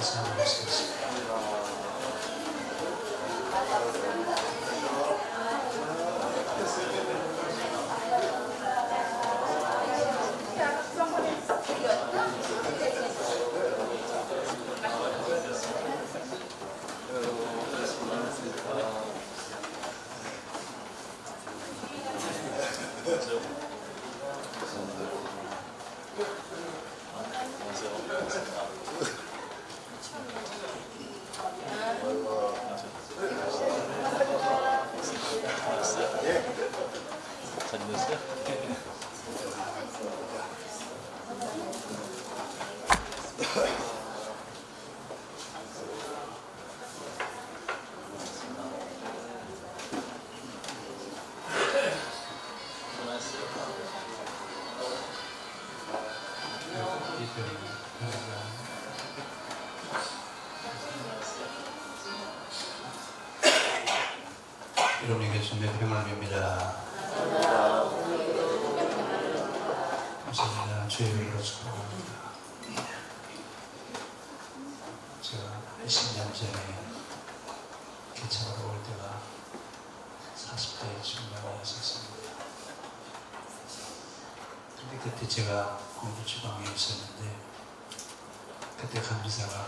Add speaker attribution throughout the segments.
Speaker 1: 같아서 하는 말씀이십니다. 여러분에게 주님의 평을 빕니다. 감사합니다. 주의 이름으로 축복합니다. 제가 10년 전에 개척하러 올 때가 40대 중반이었습니다. 근데 그때 제가 공부 지방에 있었는데 그때 감리사가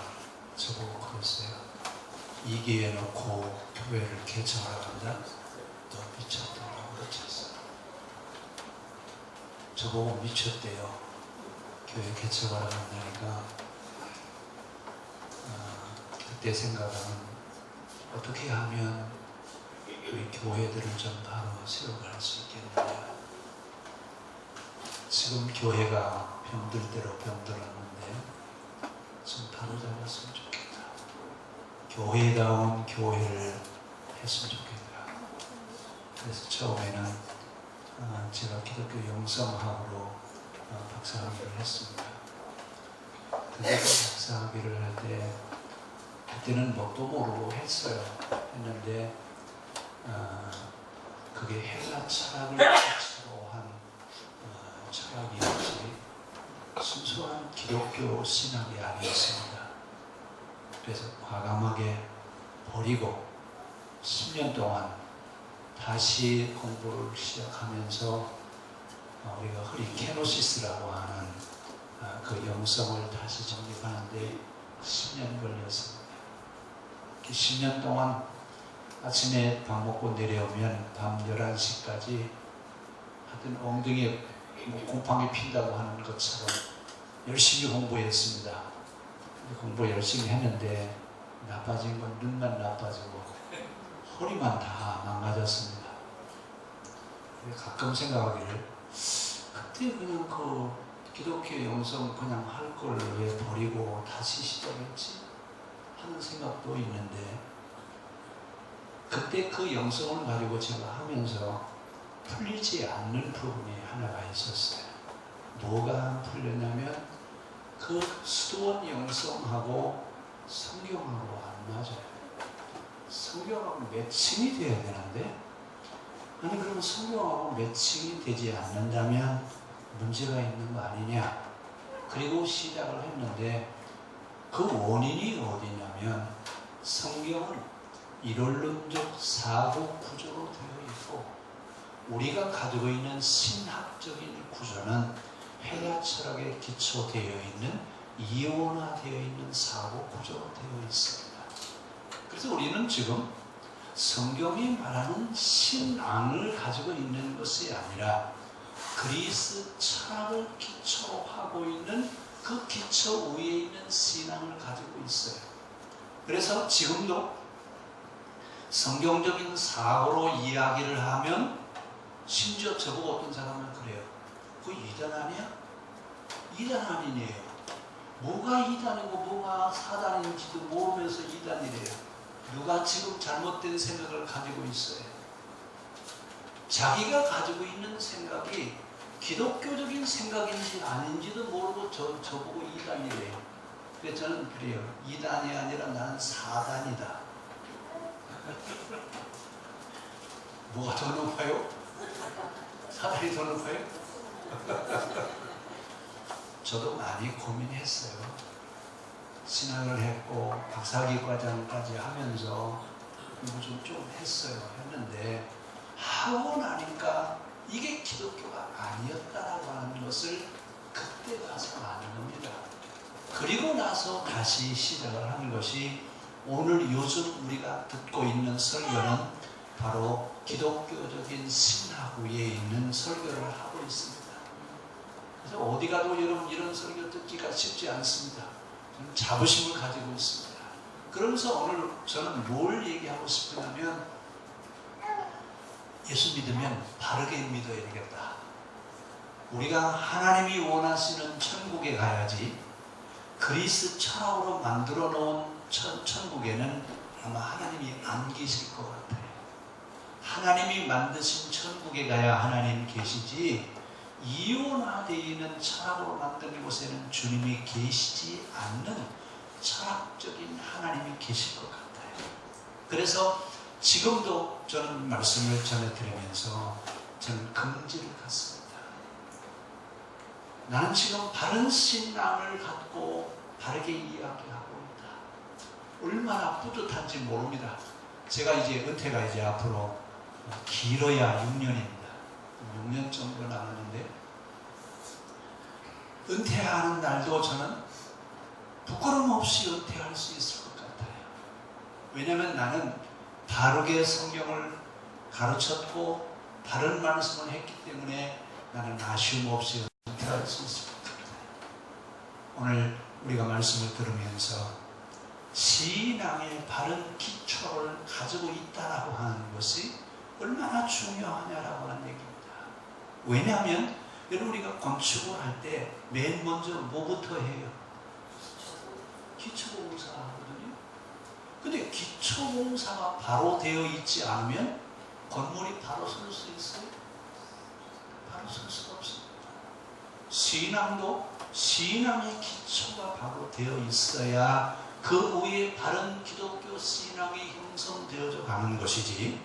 Speaker 1: 저보고 그랬어요. 이 기회에 놓고 교회를 개척하러 간다? 너 미쳤다고 그러셨어요. 저보고 미쳤대요. 교회 개척하러 간다니까. 그때 생각은 어떻게 하면 우리 교회들을 좀 바로 세워갈 수 있겠느냐. 지금 교회가 병들 대로 병들었는데 좀 바로 잡았으면 좋겠다. 교회다운 교회를 했으면 좋겠다. 그래서 처음에는 제가 기독교 영성학으로 박사학위를 했습니다. 근데 박사학위를 할 때 그때는 뭣도 모르고 했어요. 했는데 그게 헬라 철학을 기초로 한 철학이었지 순수한 기독교 신학이 아니었습니다. 그래서 과감하게 버리고 10년 동안 다시 공부를 시작하면서 우리가 흐리케노시스라고 하는 그 영성을 다시 정립하는데 10년 걸렸습니다. 10년 동안 아침에 밥 먹고 내려오면 밤 11시까지 하여튼 엉덩이에 곰팡이 핀다고 하는 것처럼 열심히 공부했습니다. 공부 열심히 했는데 나빠진 건 눈만 나빠지고 허리만 다 망가졌습니다. 가끔 생각하기를 그때 그냥 그 기독교 영성 그냥 할 걸 왜 버리고 다시 시작했지 하는 생각도 있는데 그때 그 영성을 가지고 제가 하면서 풀리지 않는 부분이 하나가 있었어요. 뭐가 풀렸냐면 그 수도원 영성하고 성경하고 안 맞아요. 성경하고 매칭이 돼야 되는데 아니 그러면 성경하고 매칭이 되지 않는다면 문제가 있는 거 아니냐. 그리고 시작을 했는데 그 원인이 어디냐면 성경은 이론론적 사고 구조로 되어 있고 우리가 가지고 있는 신학적인 구조는 헬라 철학에 기초되어 있는 이원화되어 있는 사고 구조로 되어 있습니다. 그래서 우리는 지금 성경이 말하는 신앙을 가지고 있는 것이 아니라 그리스 철학을 기초로 하고 있는 그 기초 위에 있는 신앙을 가지고 있어요. 그래서 지금도 성경적인 사고로 이야기를 하면 심지어 저보고 어떤 사람은 그래요. 그 이단 아니야? 이단 아니네요. 뭐가 이단이고 뭐가 사단인지도 모르면서 이단이래요. 누가 지금 잘못된 생각을 가지고 있어요. 자기가 가지고 있는 생각이 기독교적인 생각인지 아닌지도 모르고 저보고 이단이래요. 그래서 저는 그래요. 이단이 아니라 나는 사단이다. 뭐가 더 높아요? 사단이 더 높아요? 저도 많이 고민했어요. 신학을 했고 박사학위 과정까지 하면서 공부 좀 했어요. 했는데 하고 나니까 이게 기독교가 아니었다라고 하는 것을 그때 가서 아는 겁니다. 그리고 나서 다시 시작을 한 것이 오늘 요즘 우리가 듣고 있는 설교는 바로 기독교적인 신학 위에 있는 설교를 하고 있습니다. 그래서 어디 가도 여러분 이런 설교 듣기가 쉽지 않습니다. 저는 자부심을 가지고 있습니다. 그러면서 오늘 저는 뭘 얘기하고 싶으냐면 예수 믿으면 바르게 믿어야 되겠다. 우리가 하나님이 원하시는 천국에 가야지 그리스 철학으로 만들어 놓은 천국에는 아마 하나님이 안 계실 것 같아요. 하나님이 만드신 천국에 가야 하나님 계시지 이원화되어 있는 철학으로 만든 곳에는 주님이 계시지 않는 철학적인 하나님이 계실 것 같아요. 그래서 지금도 저는 말씀을 전해드리면서 저는 긍지를 갖습니다. 나는 지금 바른 신앙을 갖고 바르게 이야기하고 있다. 얼마나 뿌듯한지 모릅니다. 제가 이제 은퇴가 이제 앞으로 길어야 6년입니다. 6년 정도 남았는데 은퇴하는 날도 저는 부끄럼 없이 은퇴할 수 있을 것 같아요. 왜냐하면 나는 바르게 성경을 가르쳤고 바른 말씀을 했기 때문에 나는 아쉬움 없이 은퇴할 수 있을 것 같아요. 오늘 우리가 말씀을 들으면서 신앙의 바른 기초를 가지고 있다라고 하는 것이 얼마나 중요하냐라고 하는 얘기입니다. 왜냐하면 여러분 우리가 건축을 할 때 맨 먼저 뭐부터 해요? 기초공사 하거든요. 근데 기초공사가 바로 되어 있지 않으면 건물이 바로 설 수 있어요? 바로 설 수가 없습니다. 신앙도 신앙의 기초가 바로 되어 있어야 그 위에 바른 기독교 신앙이 형성되어져 가는 것이지,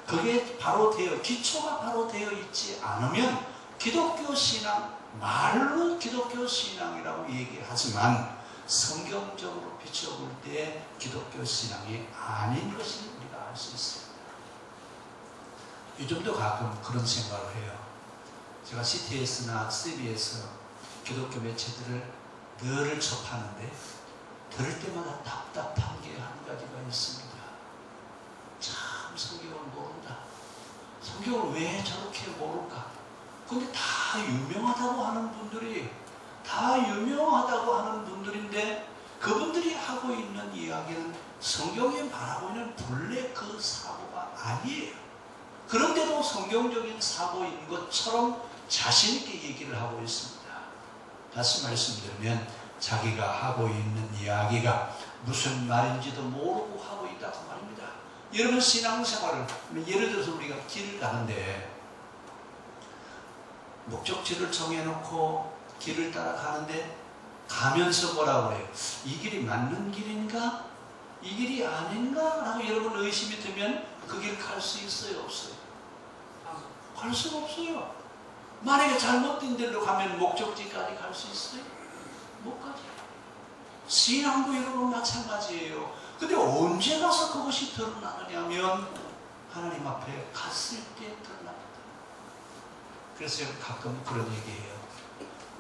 Speaker 1: 그게 바로 기초가 바로 되어 있지 않으면 기독교 신앙, 말로 기독교 신앙이라고 얘기하지만 성경적으로 비춰볼 때 기독교 신앙이 아닌 것을 우리가 알 수 있습니다. 요즘도 가끔 그런 생각을 해요. 제가 CTS나 CBS 기독교 매체들을 늘 접하는데 들을 때마다 답답한 게 한 가지가 있습니다. 참 성경을 모른다. 성경을 왜 저렇게 모를까? 근데 다 유명하다고 하는 분들인데 그분들이 하고 있는 이야기는 성경에 말하고 있는 본래 그 사고가 아니에요. 그런데도 성경적인 사고인 것처럼 자신 있게 얘기를 하고 있습니다. 다시 말씀드리면 자기가 하고 있는 이야기가 무슨 말인지도 모르고 하고 있다고 말입니다. 여러분 신앙생활을, 예를 들어서 우리가 길을 가는데 목적지를 정해놓고 길을 따라가는데 가면서 뭐라고 그래요? 이 길이 맞는 길인가? 이 길이 아닌가? 라고 여러분 의심이 들면 그 길 갈 수 있어요? 없어요? 갈 수가 없어요. 만약에 잘못된 데로 가면 목적지까지 갈 수 있어요? 못 가죠. 신앙도 여러분 마찬가지예요. 근데 언제 가서 그것이 드러나느냐면 하나님 앞에 갔을 때 드러납니다. 그래서 가끔 그런 얘기해요.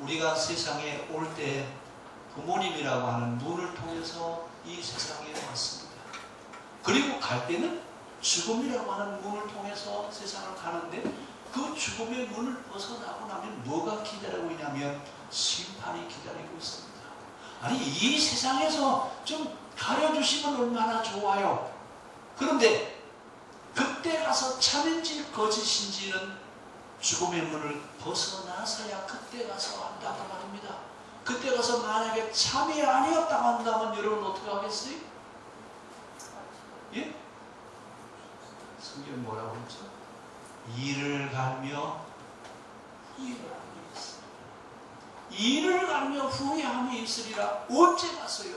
Speaker 1: 우리가 세상에 올 때 부모님이라고 하는 문을 통해서 이 세상에 왔습니다. 그리고 갈 때는 죽음이라고 하는 문을 통해서 세상을 가는데 그 죽음의 문을 벗어나고 나면 뭐가 기다리고 있냐면 심판이 기다리고 있습니다. 아니 이 세상에서 좀 가려주시면 얼마나 좋아요. 그런데 그때 가서 참인지 거짓인지는 죽음의 문을 벗어나서야 그때 가서 한다고 말입니다. 그때 가서 만약에 참이 아니었다고 한다면 여러분 어떻게 하겠어요? 예? 성경 뭐라고 했죠? 이를 갈며 후회함이 있으리라. 이를 갈며 후회함이 있으리라. 언제 갔어요?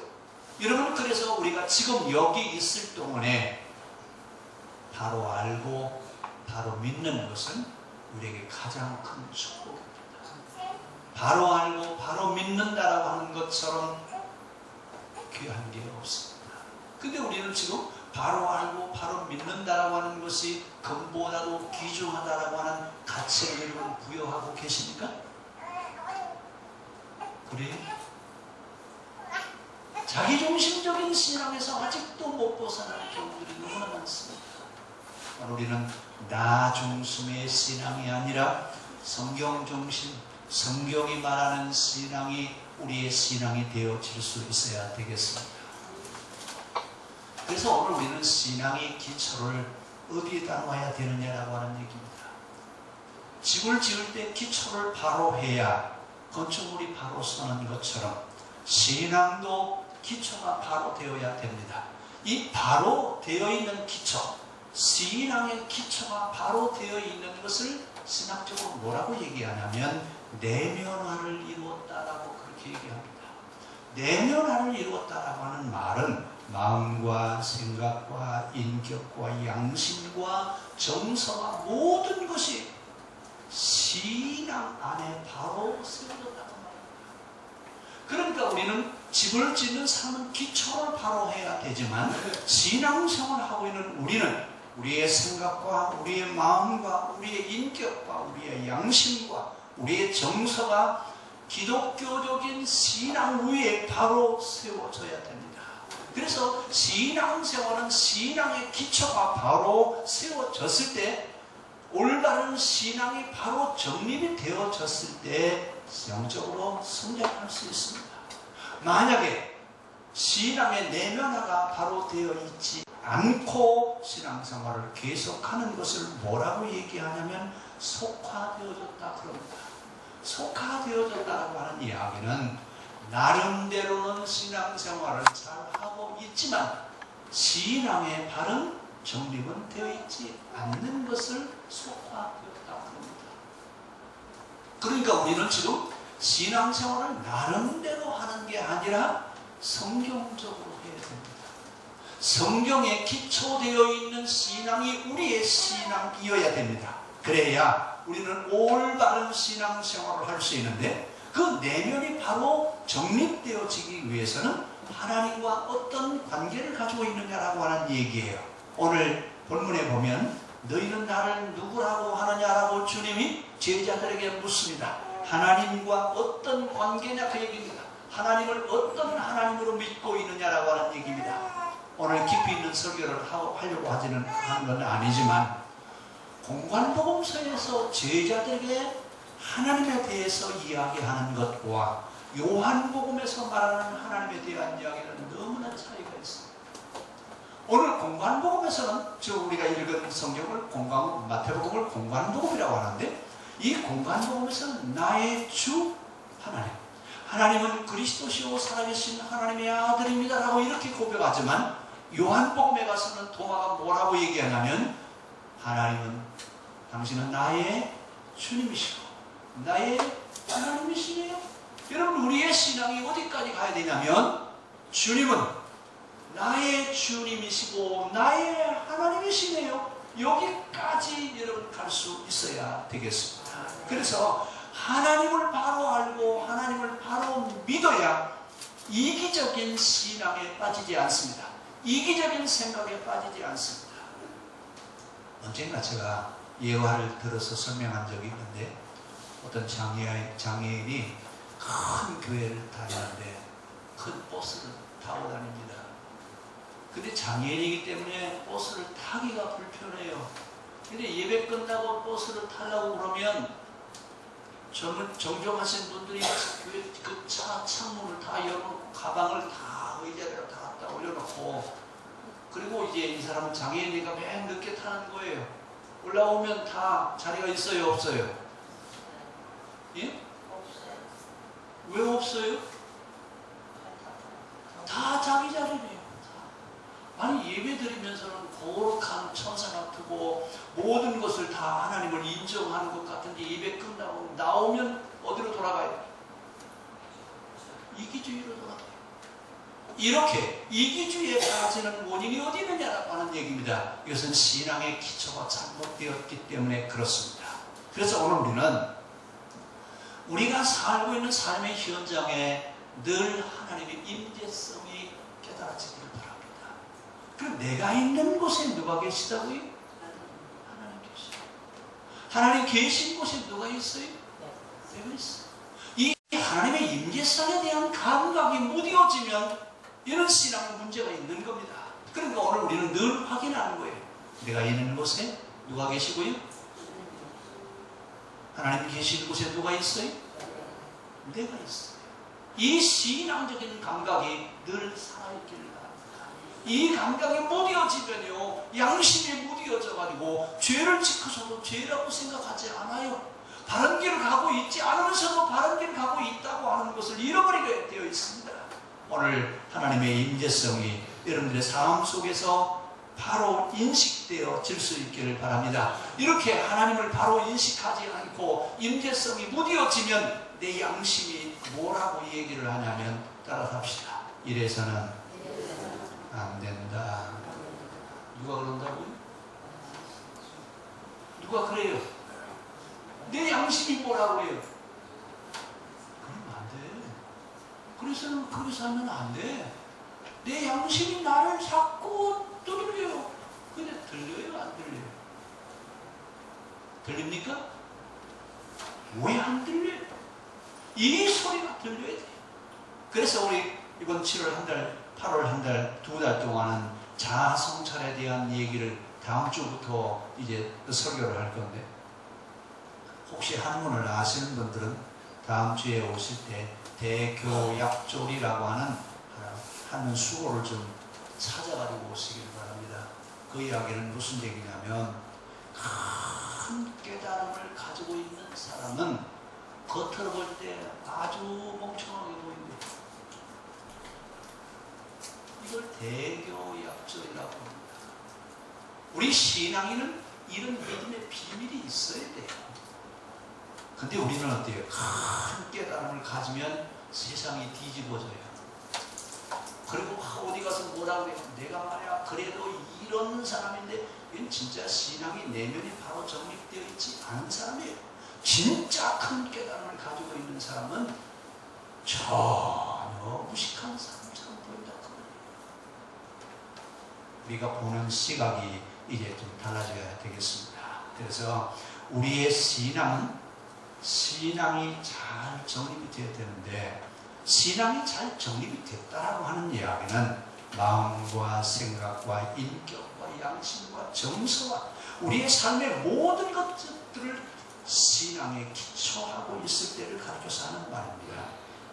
Speaker 1: 여러분 그래서 우리가 지금 여기 있을 동안에 바로 알고 바로 믿는 것은 우리에게 가장 큰 축복입니다. 바로 알고 바로 믿는다라고 하는 것처럼 귀한 게 없습니다. 근데 우리는 지금 바로 알고 바로 믿는다라고 하는 것이 금보다도 귀중하다라고 하는 가치를 여러분 부여하고 계십니까? 그래요? 자기중심적인 신앙에서 아직도 못 벗어나는 경우들이 너무나 많습니다. 우리는 나 중심의 신앙이 아니라 성경 중심, 성경이 말하는 신앙이 우리의 신앙이 되어질 수 있어야 되겠습니다. 그래서 오늘 우리는 신앙의 기초를 어디에다 놔야 되느냐라고 하는 얘기입니다. 집을 지을 때 기초를 바로 해야 건축물이 바로 서는 것처럼 신앙도 기초가 바로 되어야 됩니다. 이 바로 되어 있는 기초, 신앙의 기초가 바로 되어 있는 것을 신학적으로 뭐라고 얘기하냐면 내면화를 이루었다라고 그렇게 얘기합니다. 내면화를 이루었다라고 하는 말은 마음과 생각과 인격과 양심과 정서와 모든 것이 신앙 안에 바로 세워졌다는 말입니다. 그러니까 우리는 집을 짓는 삶은 기초를 바로 해야 되지만 신앙생활을 하고 있는 우리는 우리의 생각과 우리의 마음과 우리의 인격과 우리의 양심과 우리의 정서가 기독교적인 신앙 위에 바로 세워져야 됩니다. 그래서 신앙생활은 신앙의 기초가 바로 세워졌을 때 올바른 신앙이 바로 정립이 되어졌을 때 영적으로 성장할 수 있습니다. 만약에 신앙의 내면화가 바로 되어 있지 않고 신앙생활을 계속하는 것을 뭐라고 얘기하냐면 속화되어졌다 그럽니다. 속화되어졌다고 하는 이야기는 나름대로는 신앙생활을 잘하고 있지만 신앙의 바른 정립은 되어 있지 않는 것을 속화되었다 그럽니다. 그러니까 우리는 지금 신앙생활을 나름대로 하는 게 아니라 성경적으로 해야 됩니다. 성경에 기초되어 있는 신앙이 우리의 신앙이어야 됩니다. 그래야 우리는 올바른 신앙생활을 할 수 있는데 그 내면이 바로 정립되어지기 위해서는 하나님과 어떤 관계를 가지고 있느냐라고 하는 얘기예요. 오늘 본문에 보면 너희는 나를 누구라고 하느냐라고 주님이 제자들에게 묻습니다. 하나님과 어떤 관계냐 그 얘기입니다. 하나님을 어떤 하나님으로 믿고 있느냐라고 하는 얘기입니다. 오늘 깊이 있는 설교를 하려고 하는 건 아니지만 공관복음서에서 제자들에게 하나님에 대해서 이야기하는 것과 요한복음에서 말하는 하나님에 대한 이야기는 너무나 차이가 있습니다. 오늘 공관복음에서는 우리가 읽은 성경을 마태복음을 공관복음이라고 하는데 이 공관복음에서는 나의 주 하나님은 그리스도시요 살아계신 하나님의 아들입니다 라고 이렇게 고백하지만 요한복음에 가서는 도마가 뭐라고 얘기하냐면 당신은 나의 주님이시고 나의 하나님이시네요. 여러분 우리의 신앙이 어디까지 가야 되냐면 주님은 나의 주님이시고 나의 하나님이시네요. 여기까지 여러분 갈 수 있어야 되겠습니다. 그래서 하나님을 바로 알고 하나님을 바로 믿어야 이기적인 신앙에 빠지지 않습니다. 이기적인 생각에 빠지지 않습니다. 언젠가 제가 예화를 들어서 설명한 적이 있는데 어떤 장애인이 큰 교회를 다니는데 큰 버스를 타고 다닙니다. 근데 장애인이기 때문에 버스를 타기가 불편해요. 근데 예배 끝나고 버스를 타려고 그러면 정정하신 분들이 교회 그 차 창문을 다 열어놓고 가방을 다 의자를 다 갖다 올려놓고 그리고 이제 이 사람은 장애인이니까 맨 늦게 타는 거예요. 올라오면 다 자리가 있어요, 없어요? 예?
Speaker 2: 없어요.
Speaker 1: 왜 없어요? 다 자기 자리네요. 아니 예배 드리면서는 거룩한 천사 같고 모든 것을 다 하나님을 인정하는 것 같은데 예배 끝나고 나오면 어디로 돌아가요? 이기주의로 돌아가요. 이렇게 이기주의에 빠지는 원인이 어디 있느냐라고 하는 얘기입니다. 이것은 신앙의 기초가 잘못되었기 때문에 그렇습니다. 그래서 오늘 우리는 우리가 살고 있는 삶의 현장에 늘 하나님의 임재성이 내가 있는 곳에 누가 계시다고요? 하나님 계시다. 하나님 계신 곳에 누가 있어요? 내가 있어요. 이 하나님의 임재성에 대한 감각이 무뎌지면 이런 신앙 문제가 있는 겁니다. 그러니까 오늘 우리는 늘 확인하는 거예요. 내가 있는 곳에 누가 계시고요? 하나님 계시는 곳에 누가 있어요? 내가 있어요. 이 신앙적인 감각이 늘 살아있기를 바랍니다. 이 감각이 무뎌지면요, 양심이 무뎌져가지고 죄를 지켜서도 죄라고 생각하지 않아요. 바른 길을 가고 있지 않으면서도 바른 길을 가고 있다고 하는 것을 잃어버리게 되어 있습니다. 오늘 하나님의 임재성이 여러분들의 삶 속에서 바로 인식되어 질 수 있기를 바랍니다. 이렇게 하나님을 바로 인식하지 않고 임재성이 무뎌지면 내 양심이 뭐라고 얘기를 하냐면, 따라서 합시다. 이래서는 안 된다. 누가 그런다고요? 누가 그래요? 내 양심이 뭐라고 해요? 그러면 안 돼. 그래서는 그렇게 살면 안 돼. 내 양심이 나를 자꾸 두들겨요. 근데 들려요? 안 들려요? 들립니까? 왜 안 들려요? 이 소리가 들려야 돼. 그래서 우리 이번 7월 한 달, 8월 한 달, 2달 동안은 자아 성찰에 대한 얘기를 다음 주부터 이제 설교를 할 건데, 혹시 한문을 아시는 분들은 다음 주에 오실 때 대교약조리라고 하는 한문 수고를 좀 찾아가지고 오시길 바랍니다. 그 이야기는 무슨 얘기냐면, 큰 깨달음을 가지고 있는 사람은 겉으로 볼 때 아주 멍청하게 보입니다. 이걸 대교약조리라고 합니다. 우리 신앙인은 이런 믿음의 비밀이 있어야 돼요. 근데 우리는 어때요? 큰 깨달음을 가지면 세상이 뒤집어져요. 그리고 어디 가서 뭐라고 해요? 내가 말이야 그래도 이런 사람인데, 이건 진짜 신앙이 내면이 바로 정립되어 있지 않은 사람이에요. 진짜 큰 깨달음을 가지고 있는 사람은 전혀 무식한 사람처럼 보인다. 우리가 보는 시각이 이제 좀 달라져야 되겠습니다. 그래서 우리의 신앙이 잘 정립이 되어야 되는데, 신앙이 잘 정립이 됐다라고 하는 이야기는 마음과 생각과 인격과 양심과 정서와 우리의 삶의 모든 것들을 신앙에 기초하고 있을 때를 가르쳐서 하는 말입니다.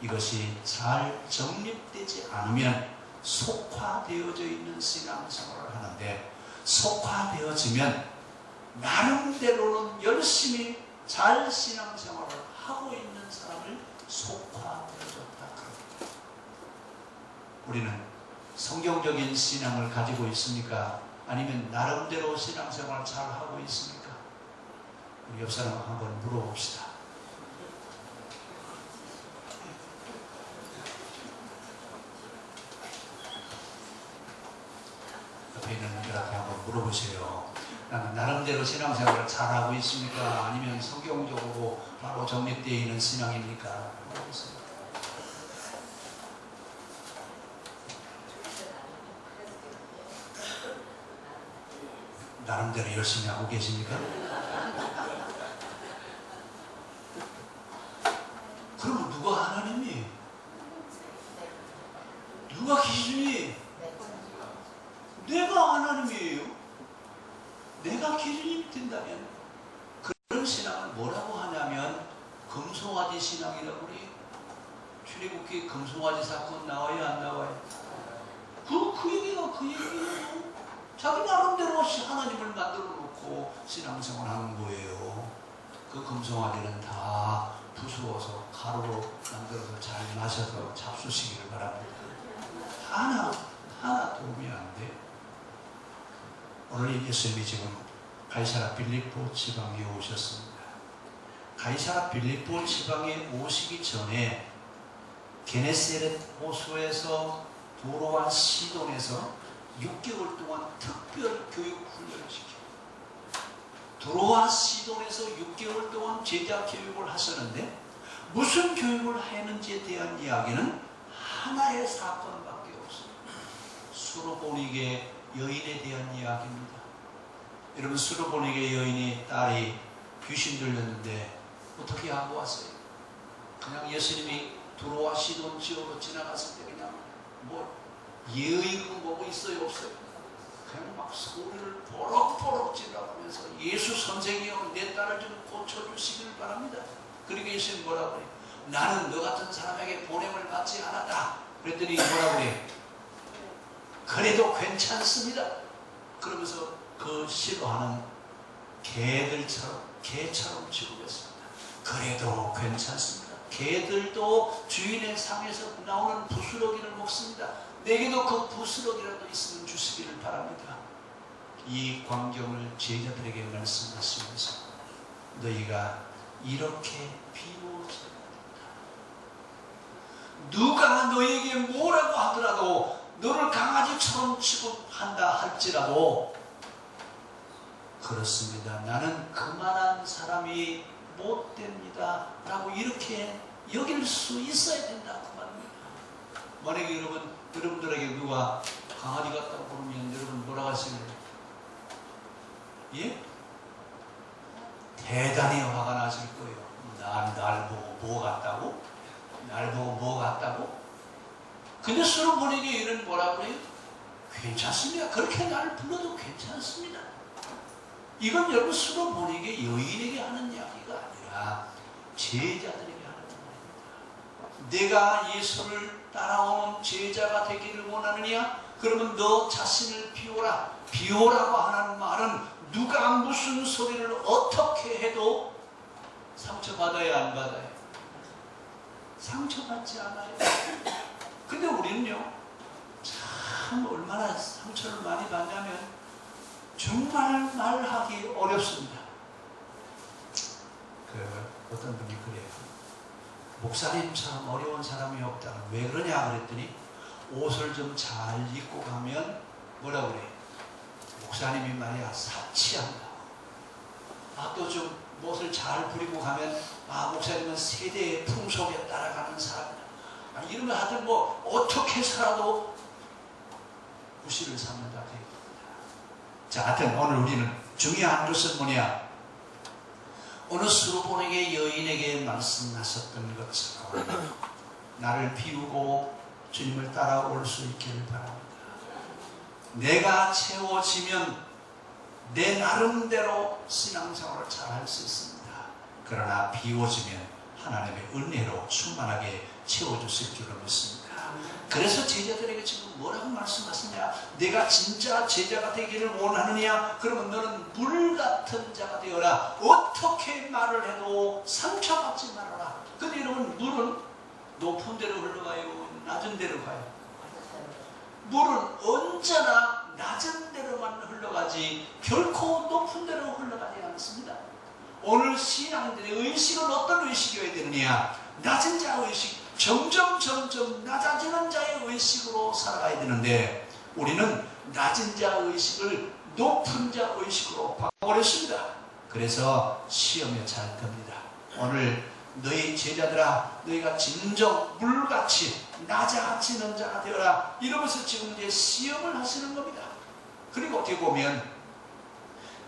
Speaker 1: 이것이 잘 정립되지 않으면 속화되어져 있는 신앙생활을 하는데, 속화되어지면 나름대로는 열심히 잘 신앙생활을 하고 있는 사람을 속화되어졌다 그럽니다. 우리는 성경적인 신앙을 가지고 있습니까? 아니면 나름대로 신앙생활을 잘 하고 있습니까? 우리 옆 사람한테 한번 물어봅시다. 옆에 있는 분들한테 한번 물어보세요. 나는 나름대로 신앙생활을 잘하고 있습니까? 아니면 성경적으로 바로 정립되어 있는 신앙입니까? 물어보세요. 나름대로 열심히 하고 계십니까? 그러면 누가 하나님이에요? 누가 기준이에요? 내가 하나님이에요. 내가 기준이 된다면 그런 신앙은 뭐라고 하냐면 금송아지 신앙이라고 그래요. 출애굽기 금송아지 사건 나와요, 안 나와요? 그 얘기가 그 얘기예요. 자기 나름대로 하나님을 만들어 놓고 신앙생활 하는 거예요. 그 금송아지는 다 부수어서 가루로 만들어서 잘 마셔서 잡수시기를 바랍니다. 하나 도움이 안 돼. 오늘 예수님이 지금 가이사라 빌립보 지방에 오셨습니다. 가이사라 빌립보 지방에 오시기 전에 게네사렛 호수에서 도로와 시돈에서 6개월 동안 특별 교육 훈련을 시켜요. 도로와 시돈에서 6개월 동안 제자 교육을 하셨는데, 무슨 교육을 했는지에 대한 이야기는 하나의 사건밖에 없어요. 수로보니게 여인에 대한 이야기입니다. 여러분, 수르보니게 여인의 딸이 귀신 들렸는데 어떻게 하고 왔어요? 그냥 예수님이 두로와 시돈 지역으로 지나갔을 때 그냥 뭐 예의고 뭐고 있어요 없어요? 그냥 막 소리를 보럭보럭 지르면서 예수 선생이여 내 딸을 좀 고쳐주시길 바랍니다. 그리고 예수님 뭐라고 그래요? 나는 너 같은 사람에게 보냄을 받지 않았다. 그랬더니 뭐라고 그래요? 그래도 괜찮습니다. 그러면서 그 싫어하는 개처럼 지우겠습니다. 그래도 괜찮습니다. 개들도 주인의 상에서 나오는 부스러기를 먹습니다. 내게도 그 부스러기라도 있으면 주시기를 바랍니다. 이 광경을 제자들에게 말씀하시면서 너희가 이렇게 비워져야 된다. 누가 너에게 뭐라고 하더라도 너를 강아지처럼 취급한다 할지라도 그렇습니다. 나는 그만한 사람이 못 됩니다. 라고 이렇게 여길 수 있어야 된다. 그 말입니다. 만약에 여러분들에게 누가 강아지 같다고 부르면 여러분 뭐라고 하시나요? 예? 대단히 화가 나실 거예요. 날 보고 뭐 같다고? 날 보고 뭐 같다고? 근데 수르보니게 이런 뭐라고 그래요? 괜찮습니다. 그렇게 나를 불러도 괜찮습니다. 이건 여러분 수르보니게 여인에게 하는 이야기가 아니라 제자들에게 하는 말입니다. 내가 예수를 따라오는 제자가 되기를 원하느냐? 그러면 너 자신을 비워라. 비워라고 하는 말은 누가 무슨 소리를 어떻게 해도 상처받아야 안 받아요? 상처받지 않아요. 근데 우리는요, 참 얼마나 상처를 많이 받냐면 정말 말하기 어렵습니다. 어떤 분이 그래요. 목사님처럼 어려운 사람이 없다. 왜 그러냐 그랬더니 옷을 좀 잘 입고 가면 뭐라 그래요? 목사님이 말이야 사치한다. 또 좀 옷을 잘 부리고 가면 목사님은 세대의 풍속에 따라가는 사람이다. 이러면 하여튼 뭐 어떻게 살아도 무시를 삼는다. 자, 하여튼 오늘 우리는 중요한 것은 뭐냐? 오늘 수르보니게 여인에게 말씀하셨던 것처럼 나를 비우고 주님을 따라올 수 있기를 바랍니다. 내가 채워지면 내 나름대로 신앙생활을 잘 할 수 있습니다. 그러나 비워지면 하나님의 은혜로 충만하게 채워주실 줄을 믿습니다. 그래서 제자들에게 지금 뭐라고 말씀하시냐? 내가 진짜 제자가 되기를 원하느냐? 그러면 너는 물 같은 자가 되어라. 어떻게 말을 해도 상처받지 말아라. 근데 여러분, 물은 높은 데로 흘러가요? 낮은 데로 가요? 물은 언제나 낮은 데로만 흘러가지 결코 높은 데로 흘러가지 않습니다. 오늘 신앙들의 의식은 어떤 의식이어야 되느냐? 낮은 자의 의식, 점점 낮아지는 자의 의식으로 살아가야 되는데 우리는 낮은 자의 의식을 높은 자의 의식으로 바꿔버렸습니다. 그래서 시험에 잘 듭니다. 오늘 너희 제자들아, 너희가 진정 물같이 낮아지는 자가 되어라. 이러면서 지금 이제 시험을 하시는 겁니다. 그리고 어떻게 보면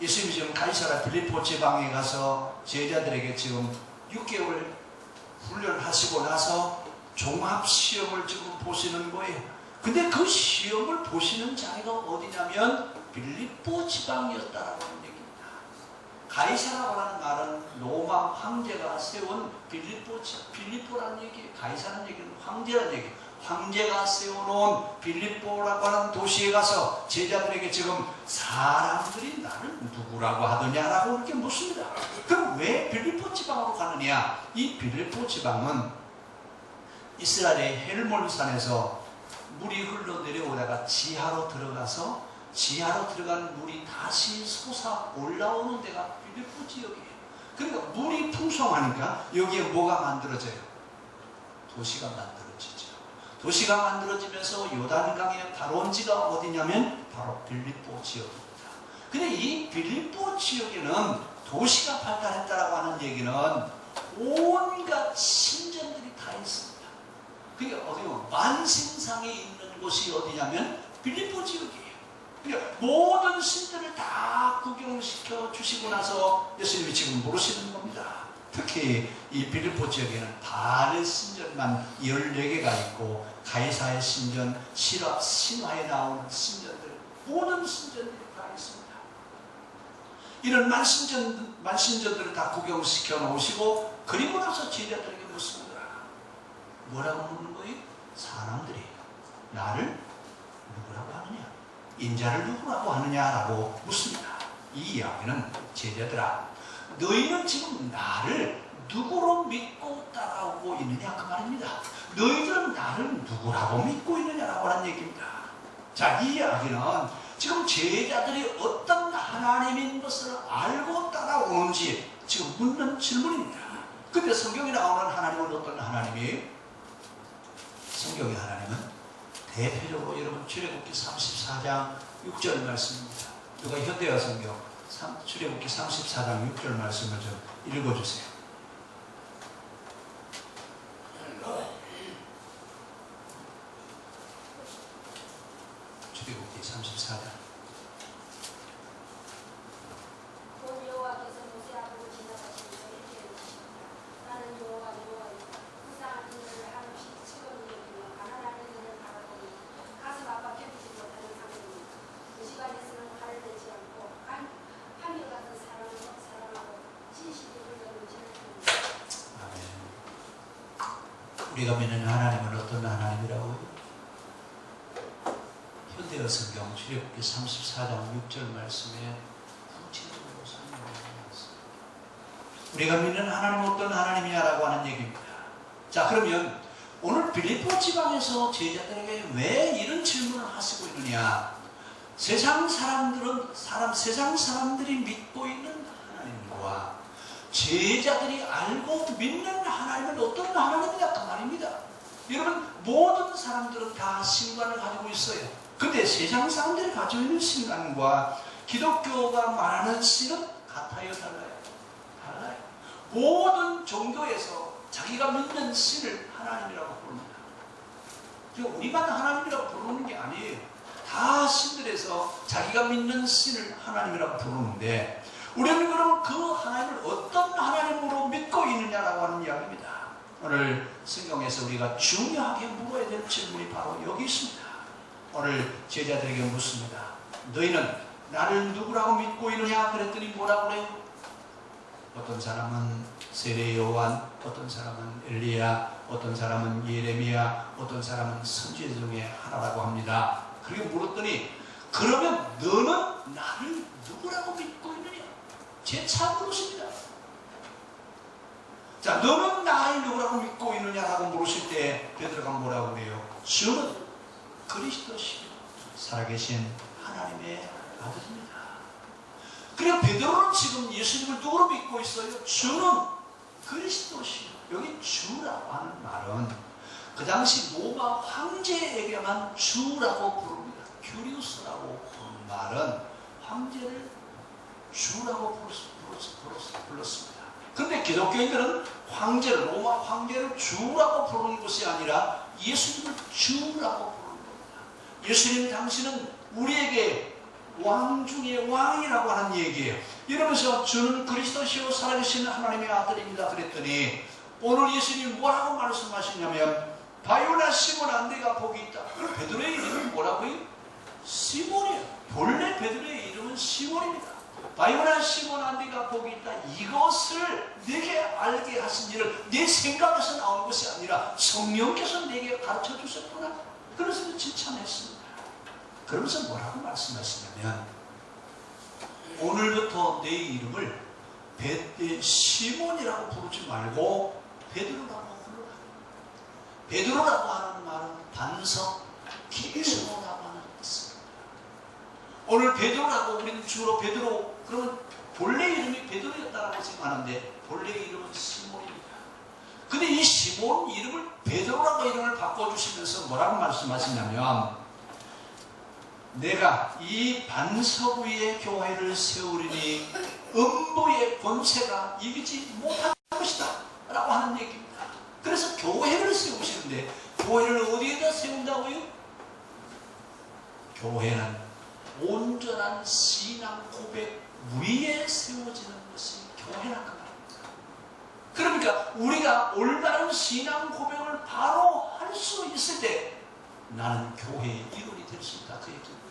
Speaker 1: 예수님이 지금 가이사랴 빌립보 지방에 가서 제자들에게 지금 6개월 훈련하시고 나서 종합시험을 지금 보시는 거예요. 근데 그 시험을 보시는 자리가 어디냐면 빌립보 지방이었다라고 하는 얘기입니다. 가이사라고 하는 말은 로마 황제가 세운 빌립보라는 얘기예요. 가이사라는 얘기는 황제라는 얘기예요. 황제가 세워놓은 빌립보라고 하는 도시에 가서 제자들에게 지금 사람들이 나를 누구라고 하더냐라고 이렇게 묻습니다. 그럼 왜 빌립보 지방으로 가느냐? 이 빌립보 지방은 이스라엘의 헬몬산에서 물이 흘러내려오다가 지하로 들어가서 지하로 들어간 물이 다시 솟아 올라오는 데가 빌립보 지역이에요. 그러니까 물이 풍성하니까 여기에 뭐가 만들어져요? 도시가 만들어지죠. 도시가 만들어지면서 요단강의 발원지가 어디냐면 바로 빌립보 지역입니다. 근데 이 빌립보 지역에는 도시가 발달했다라고 하는 얘기는 온갖 신전들이 다 있습니다. 그게 어디요? 만신상에 있는 곳이 어디냐면 빌립보 지역이에요. 그러니까 모든 신들을 다 구경시켜 주시고 나서 예수님이 지금 물으시는 겁니다. 특히 이 빌립보 지역에는 바알의 신전만 14개가 있고 가이사의 신전, 신화에 나오는 신전들, 모든 신전들이 다 있습니다. 이런 만신전들을 다 구경시켜 놓으시고 그리고 나서 제자들에게 묻습니다. 뭐라고 묻는 거예요? 사람들이 나를 누구라고 하느냐? 인자를 누구라고 하느냐라고 묻습니다. 이 이야기는 제자들아, 너희는 지금 나를 누구로 믿고 따라오고 있느냐 그 말입니다. 너희들은 나를 누구라고 믿고 있느냐라고 하는 얘기입니다. 자, 이 이야기는 지금 제자들이 어떤 하나님인 것을 알고 따라오는지 지금 묻는 질문입니다. 근데 성경에 나오는 하나님은 어떤 하나님이에요? 성경의 하나님은 대표적으로 여러분 출애굽기 34장 6절 말씀입니다. 누가 현대화 성경 출애굽기 34장 6절 말씀을 좀 읽어주세요. 출애굽기 34장. 우리가 믿는 하나님은 어떤 하나님이라고요? 현대어 성경 출애굽기 34장 6절 말씀에 구체적으로 설명합니다. 우리가 믿는 하나님은 어떤 하나님이냐라고 하는 얘기입니다. 자, 그러면 오늘 빌립보 지방에서 제자들에게 왜 이런 질문을 하시고 있느냐? 세상 사람들이 믿고 있는 하나님과 제자들이 알고 믿는 하나님은 어떤 하나님이냐 그 말입니다. 여러분, 모든 사람들은 다 신관을 가지고 있어요. 근데 세상 사람들이 가지고 있는 신관과 기독교가 말하는 신은 같아요, 달라요? 달라요. 모든 종교에서 자기가 믿는 신을 하나님이라고 부릅니다. 우리만 하나님이라고 부르는 게 아니에요. 다 신들에서 자기가 믿는 신을 하나님이라고 부르는데, 우리는 그럼 그 하나님을 어떤 하나님으로 믿고 있느냐라고 하는 이야기입니다. 오늘 성경에서 우리가 중요하게 물어야 될 질문이 바로 여기 있습니다. 오늘 제자들에게 묻습니다. 너희는 나를 누구라고 믿고 있느냐? 그랬더니 뭐라고 그래요? 어떤 사람은 세례 요한, 어떤 사람은 엘리야, 어떤 사람은 예레미야, 어떤 사람은 선지자 중에 하나라고 합니다. 그렇게 물었더니 그러면 너는 나를 누구라고 믿고 있느냐? 재차 물으십니다. 자, 너는 나를 누구라고 믿고 있느냐라고 물으실 때 베드로가 뭐라고 그래요? 주는 그리스도시요 살아계신 하나님의 아들입니다. 그리고 베드로는 지금 예수님을 누구로 믿고 있어요? 주는 그리스도시요. 여기 주라고 하는 말은 그 당시 로마 황제에게만 주라고 부릅니다. 큐리우스라고 부르는 말은 황제를 주라고 불렀습니다. 그런데 기독교인들은 로마 황제를 주라고 부르는 것이 아니라 예수님을 주라고 부르는 겁니다. 예수님 당신은 우리에게 왕 중에 왕이라고 하는 얘기예요. 이러면서 주는 그리스도시요 살아계신 하나님의 아들입니다 그랬더니 오늘 예수님이 뭐라고 말씀하시냐면 바요나 시몬 안데가 복이 있다. 베드로의 이름이 뭐라고요? 시몬이에요. 본래 베드로의 이름은 시몬입니다. 바요나 시몬 안데가 복이 있다. 이것을 내게 알게 하신 일을 내 생각에서 나온 것이 아니라 성령께서 내게 가르쳐 주셨구나. 그래서 칭찬했습니다. 그러면서 뭐라고 말씀하시냐면 오늘부터 내 이름을 시몬이라고 부르지 말고 베드로라고 불러라. 베드로라고 하는 말은 반석, 기초라고 하는 뜻입니다. 오늘 베드로라고 우리는 주로 베드로, 그러면 본래 이름이 베드로였다라고 생각하는데 본래 이름은 시몬입니다. 근데 이 시몬 이름을 베드로라고 이름을 바꿔주시면서 뭐라고 말씀하시냐면 내가 이 반석 위에 교회를 세우리니 음부의 권세가 이기지 못할 것이다 라고 하는 얘기입니다. 그래서 교회를 세우시는데 교회를 어디에다 세운다고요? 교회는 온전한 신앙 고백 위에 세워지는 것이 교회란 그 말입니다. 그러니까 우리가 올바른 신앙 고백을 바로 할 수 있을 때 나는 교회의 일원이 될 수 있다, 그 얘기입니다.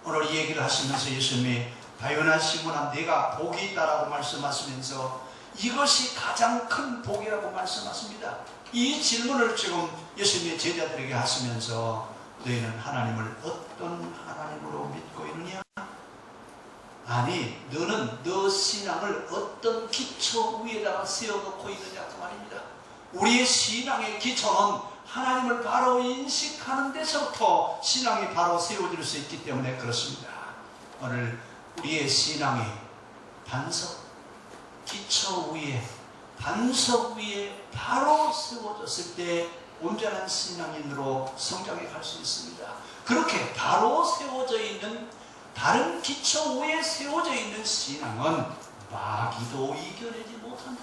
Speaker 1: 오늘 이 얘기를 하시면서 예수님이 바요나 시몬아 내가 복이 있다라고 말씀하시면서 이것이 가장 큰 복이라고 말씀하십니다. 이 질문을 지금 예수님의 제자들에게 하시면서 너희는 하나님을 어떤 하나님으로 믿고 있느냐? 아니 너는 너 신앙을 어떤 기초 위에다가 세워놓고 있느냐 그 말입니다. 우리의 신앙의 기초는 하나님을 바로 인식하는 데서부터 신앙이 바로 세워질 수 있기 때문에 그렇습니다. 오늘 우리의 신앙이 반석, 기초 위에, 반석 위에 바로 세워졌을 때 온전한 신앙인으로 성장해 갈 수 있습니다. 그렇게 바로 세워져 있는, 다른 기초 위에 세워져 있는 신앙은 마귀도 이겨내지 못한다.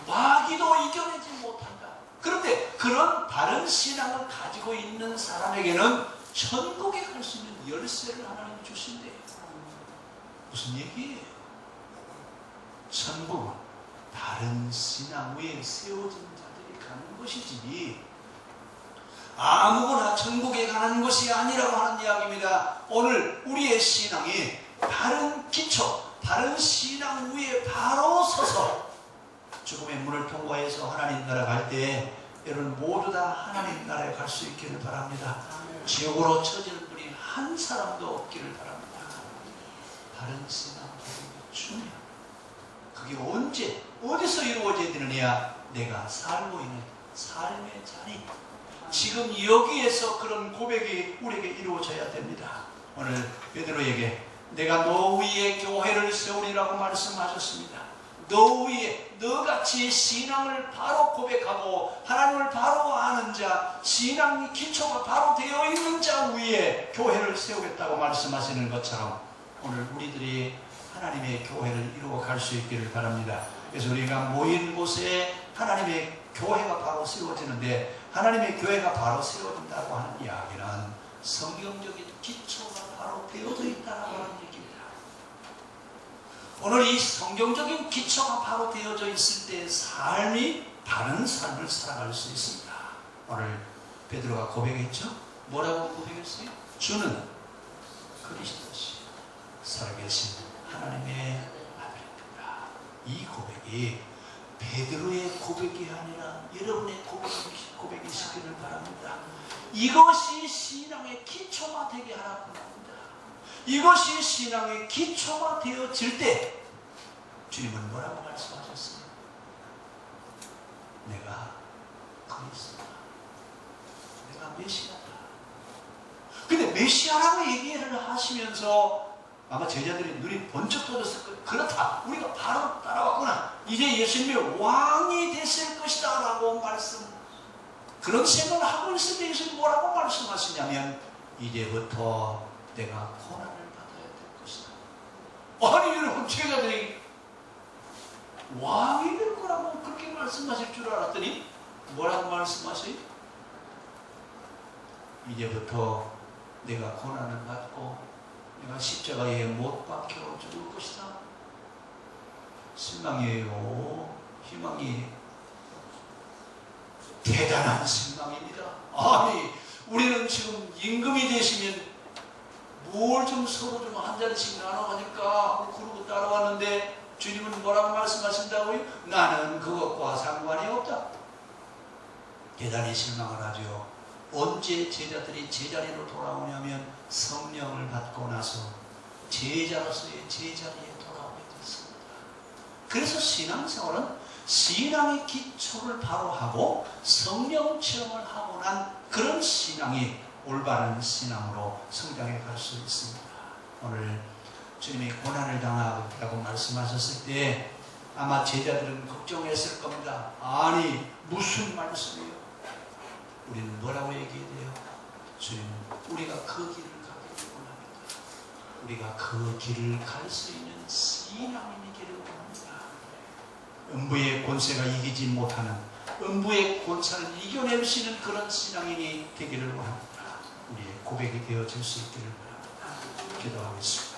Speaker 1: 마귀도 이겨내지 못한다. 그런데 그런 다른 신앙을 가지고 있는 사람에게는 천국에 갈 수 있는 열쇠를 하나님 주신대요. 무슨 얘기예요? 천국은 다른 신앙 위에 세워진 자들이 가는 것이지 아무거나 천국에 가는 것이 아니라고 하는 이야기입니다. 오늘 우리의 신앙이 다른 기초, 다른 신앙 위에 바로 서서 죽음의 문을 통과해서 하나님 나라 갈 때 여러분 모두 다 하나님 나라에 갈 수 있기를 바랍니다. 지옥으로 처지는 분이 한 사람도 없기를 바랍니다. 다른 신앙 중요해요. 그게 언제 어디서 이루어져야 되느냐? 내가 살고 있는 삶의 자리, 지금 여기에서 그런 고백이 우리에게 이루어져야 됩니다. 오늘 베드로에게 내가 너 위에 교회를 세우리라고 말씀하셨습니다. 너 위에 너같이 신앙을 바로 고백하고 하나님을 바로 아는 자, 신앙의 기초가 바로 되어 있는 자 위에 교회를 세우겠다고 말씀하시는 것처럼 오늘 우리들이 하나님의 교회를 이루어 갈 수 있기를 바랍니다. 그래서 우리가 모인 곳에 하나님의 교회가 바로 세워지는데, 하나님의 교회가 바로 세워진다고 하는 이야기는 성경적인 기초가 바로 되어져 있다고 하는 얘기입니다. 오늘 이 성경적인 기초가 바로 되어져 있을 때 삶이 다른 삶을 살아갈 수 있습니다. 오늘 베드로가 고백했죠? 뭐라고 고백했어요? 주는 그리스도시 살아계신 하나님의 아들입니다. 이 고백이 베드로의 고백이 아니라 여러분의 고백이시기를 바랍니다. 이것이 신앙의 기초가 되게 하라고 합니다. 이것이 신앙의 기초가 되어질 때 주님은 뭐라고 말씀하셨어요? 내가 그리스도다. 내가 메시아다. 근데 메시아라고 얘기를 하시면서 아마 제자들이 눈이 번쩍 떠졌을 거예요. 그렇다. 우리가 바로 따라왔구나. 이제 예수님이 왕이 되실 것이다 라고 그런 생각을 하고 있을 때 예수님이 뭐라고 말씀하시냐면 이제부터 내가 고난을 받아야 될 것이다. 아니 여러분, 제자들이 왕이 될 거라고 그렇게 말씀하실 줄 알았더니 뭐라고 말씀하세요? 이제부터 내가 고난을 받고 내가 십자가에 못 박혀 죽을 것이다. 실망이에요. 희망이 대단한 실망입니다. 아니 우리는 지금 임금이 되시면 뭘 좀 서로 좀 한 자리씩 나눠가니까 그러고 따라왔는데 주님은 뭐라고 말씀하신다고요? 나는 그것과 상관이 없다. 대단히 실망을 하죠. 언제 제자들이 제자리로 돌아오냐면 성령을 받고 나서 제자로서의 제자리에 돌아오게 됐습니다. 그래서 신앙생활은 신앙의 기초를 바로 하고 성령 체험을 하고 난 그런 신앙이 올바른 신앙으로 성장해 갈 수 있습니다. 오늘 주님이 고난을 당하라고 말씀하셨을 때 아마 제자들은 걱정했을 겁니다. 아니 무슨 말씀이에요? 우리는 뭐라고 얘기해야 돼요? 주님은 우리가 그 길을 가기를 원합니다. 우리가 그 길을 갈 수 있는 신앙인이기를 원합니다. 음부의 권세가 이기지 못하는, 음부의 권세를 이겨낼 수 있는 그런 신앙인이 되기를 원합니다. 우리의 고백이 되어질 수 있기를 바랍니다. 기도하겠습니다.